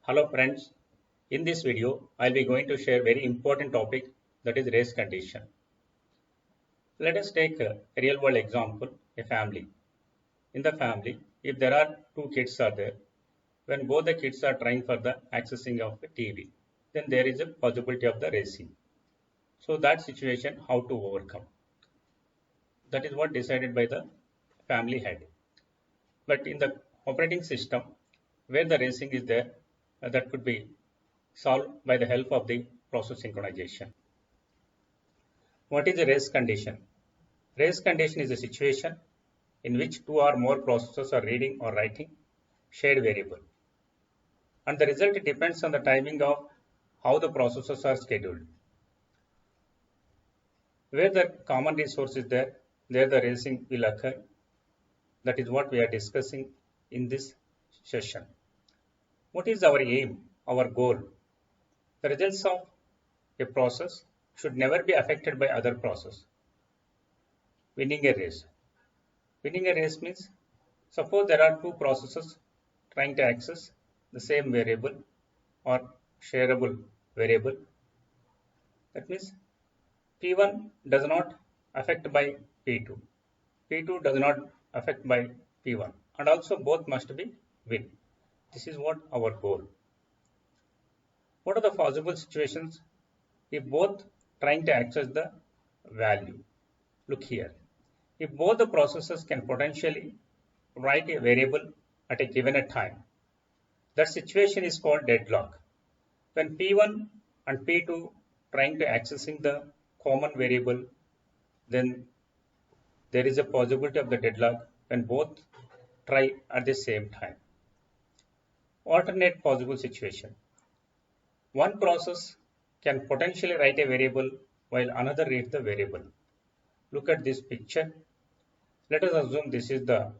Hello friends, in this video I'll be going to share very important topic, that is race condition. Let us take a real world example, a family. In the family, if there are two kids are there, when both the kids are trying for the accessing of the TV, then there is a possibility of the racing. So that situation how to overcome. That is what decided by the family head. But in the operating system, where the racing is there, that could be solved by the help of the process synchronization. What is a race condition? Race condition is a situation in which two or more processes are reading or writing shared variable, and the result depends on the timing of how the processes are scheduled. Where the common resource is there, there the racing will occur. That is what we are discussing in this session. What is our aim, our goal? The results of a process should never be affected by other process. Winning a race. Winning a race means, suppose there are two processes trying to access the same variable or shareable variable. That means P1 does not affect by P2. P2 does not affect by P1, and also both must be win. This is what our goal. What are the possible situations if both trying to access the value? Look here. If both the processes can potentially write a variable at a given time, that situation is called deadlock. When P1 and P2 trying to accessing the common variable, then there is a possibility of the deadlock when both try at the same time. Alternate possible situation. One process can potentially write a variable while another reads the variable. Look at this picture. Let us assume this is a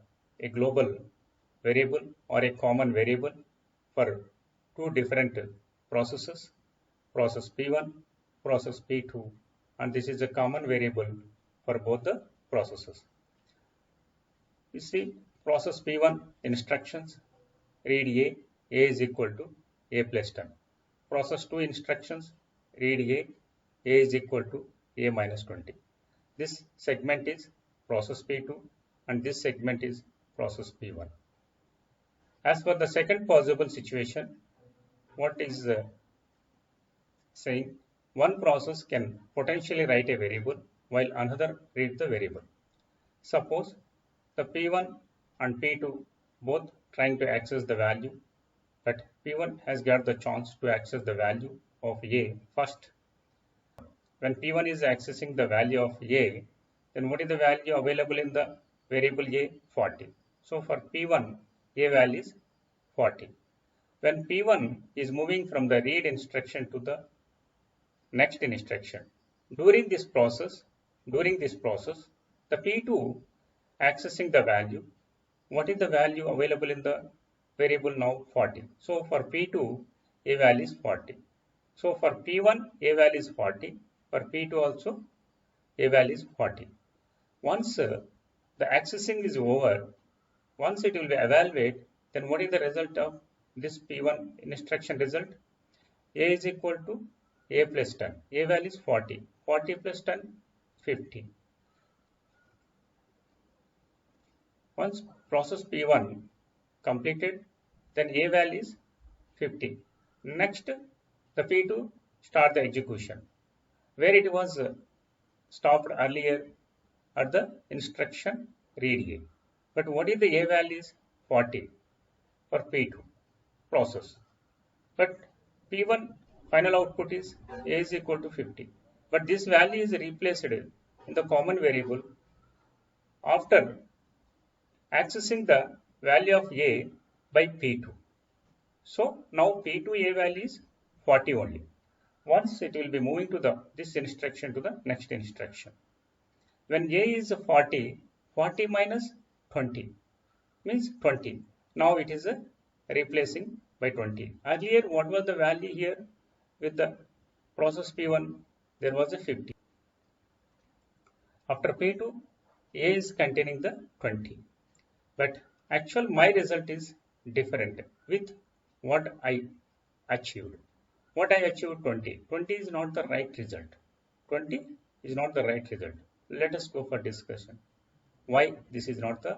global variable or a common variable for two different processes, process P1, process P2, and this is a common variable for both the processes. You see, process P1 instructions, read A is equal to A plus 10. Process 2 instructions, read A is equal to A minus 20. This segment is process P2 and this segment is process P1. As for the second possible situation, what is saying, one process can potentially write a variable while another reads the variable. Suppose the P1 and P2 both trying to access the value, but P1 has got the chance to access the value of A first. When P1 is accessing the value of A, then what is the value available in the variable A? 40. So for P1, A value is 40. When P1 is moving from the read instruction to the next instruction, during this process, the P2 accessing the value, what is the value available in the variable now? 40. So for P2, A value is 40. So for P1, A value is 40. For P2 also, A value is 40. Once the accessing is over, once it will be evaluated, then what is the result of this P1 instruction result? A is equal to A plus 10. A value is 40. 40 plus 10, 50. Once process P1 completed, then A value is 50. Next, the P2 start the execution, where it was stopped earlier at the instruction read A. But what is the A value is 40 for P2 process. But P1 final output is A is equal to 50. But this value is replaced in the common variable after accessing the value of A by P2. So now P2 A value is 40 only. Once it will be moving to this instruction to the next instruction. When A is 40, 40 minus 20 means 20. Now it is replacing by 20. Earlier, what was the value here with the process P1? There was a 50. After P2, A is containing the 20. But actual my result is different with what I achieved. What I achieved 20. 20 is not the right result. 20 is not the right result. Let us go for discussion. Why this is not the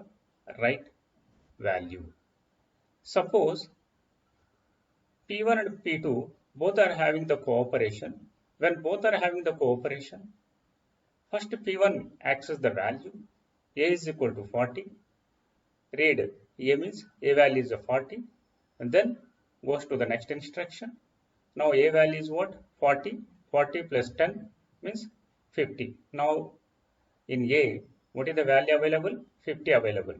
right value? Suppose P1 and P2 both are having the cooperation. When both are having the cooperation, first P1 access the value. A is equal to 40. Read A means A value is a 40 and then goes to the next instruction. Now A value is what? 40. 40 plus 10 means 50. Now in A, what is the value available? 50 available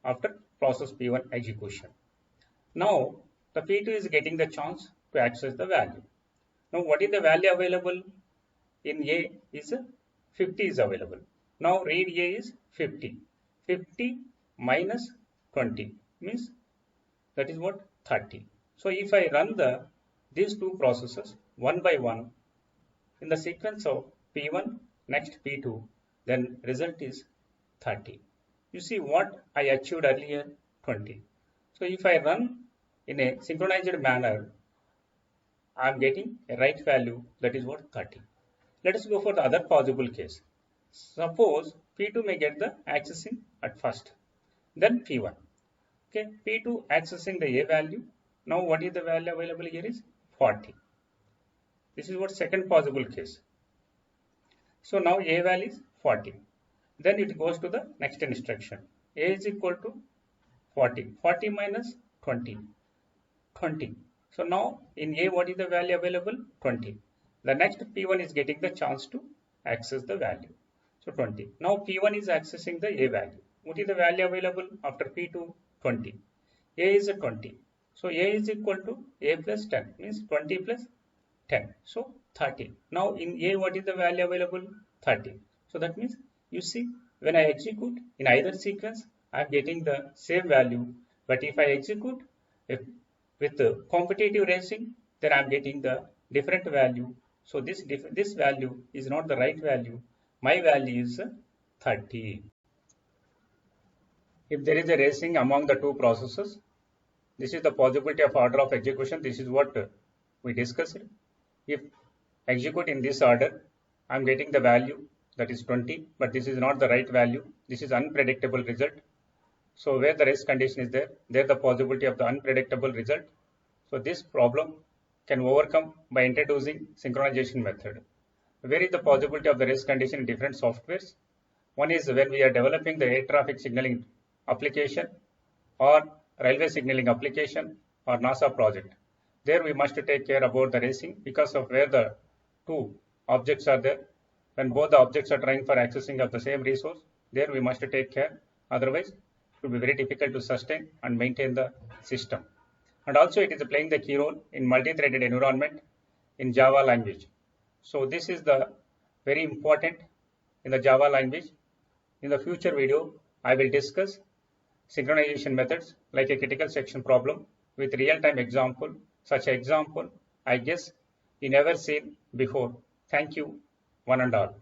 after process P1 execution. Now the P2 is getting the chance to access the value. Now what is the value available in A is 50 is available. Now read A is 50. 50 minus 20 means that is what? 30. So if I run these two processes one by one in the sequence of P1 next P2, then result is 30. You see what I achieved earlier? 20. So if I run in a synchronized manner, I am getting a right value, that is what? 30. Let us go for the other possible case. Suppose P2 may get the accessing at first, then P1. Okay, P2 accessing the A value. Now what is the value available here is 40. This is what second possible case. So now A value is 40. Then it goes to the next instruction. A is equal to 40. 40 minus 20. 20. So now in A what is the value available? 20. The next P1 is getting the chance to access the value. So 20. Now P1 is accessing the A value. What is the value available after P2? 20. A is a 20. So A is equal to A plus 10 means 20 plus 10. So 30. Now in A what is the value available? 30. So that means you see when I execute in either sequence I am getting the same value, but if I execute with the competitive racing, then I am getting the different value. So this value is not the right value. My value is 30. If there is a racing among the two processes, this is the possibility of order of execution. This is what we discussed. If execute in this order, I am getting the value that is 20, but this is not the right value. This is unpredictable result. So where the race condition is there the possibility of the unpredictable result. So this problem can overcome by introducing synchronization method. Where is the possibility of the race condition in different softwares? One is when we are developing the air traffic signaling application or railway signaling application or NASA project. There we must take care about the racing because of where the two objects are there. When both the objects are trying for accessing of the same resource, there we must take care. Otherwise, it will be very difficult to sustain and maintain the system. And also it is playing the key role in multi-threaded environment in Java language. So this is the very important in the Java language. In the future video, I will discuss synchronization methods like a critical section problem with real-time example. Such example, I guess you never seen before. Thank you, one and all.